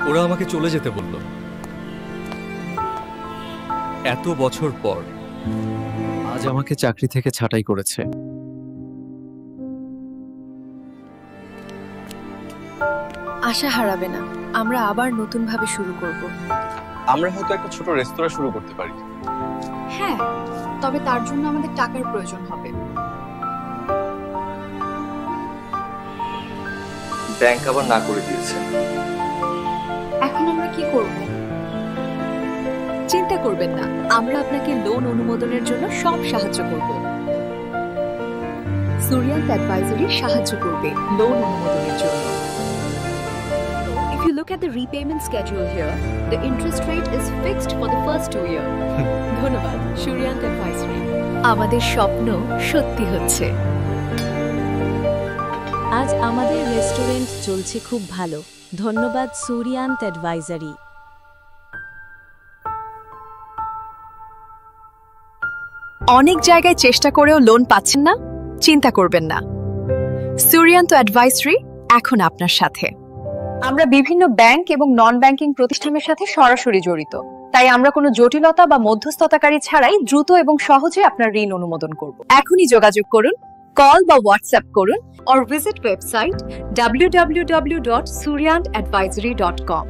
ওরা আমাকে চলে যেতে বলল। এত বছর পর আজ আমাকে চাকরি থেকে ছাঁটাই করেছে। আশা হারাবে না, আমরা আবার নতুন ভাবে শুরু করব। আমরা হয়তো একটা ছোট রেস্তোরাঁ শুরু করতে পারি। হ্যাঁ, তবে তার জন্য আমাদের টাকার প্রয়োজন হবে। ব্যাংক আবার না করে দিয়েছে। এখন আমরা কি করব? চিন্তা করবেন না, আমরা আপনাকে লোন অনুমোদনের জন্য সব সাহায্য করব। সুরিয়ান্ত অ্যাডভাইজরি সাহায্য করবে লোন অনুমোদনের জন্য। If you look at the repayment schedule here, the interest rate is fixed for the first 2 years. ধন্যবাদ, সুরিয়ান্ত অ্যাডভাইজরি। আমাদের স্বপ্ন সত্যি হচ্ছে। আজ আমাদের রেস্টুরেন্ট চলছে খুব ভালো। ধন্যবাদ সুরিয়ান্ত অ্যাডভাইজরি। অনেক জায়গায় চেষ্টা করেও লোন পাচ্ছেন না? চিন্তা করবেন না, সুরিয়ান্ত অ্যাডভাইজরি এখন আপনার সাথে। আমরা বিভিন্ন ব্যাংক এবং নন ব্যাংকিং প্রতিষ্ঠানের সাথে সরাসরি জড়িত, তাই আমরা কোনো জটিলতা বা মধ্যস্থতাকারী ছাড়াই দ্রুত এবং সহজে আপনার ঋণ অনুমোদন করব। এখনই যোগাযোগ করুন, কল বা হোয়াটসঅ্যাপ করুন or visit website www.suryantadvisory.com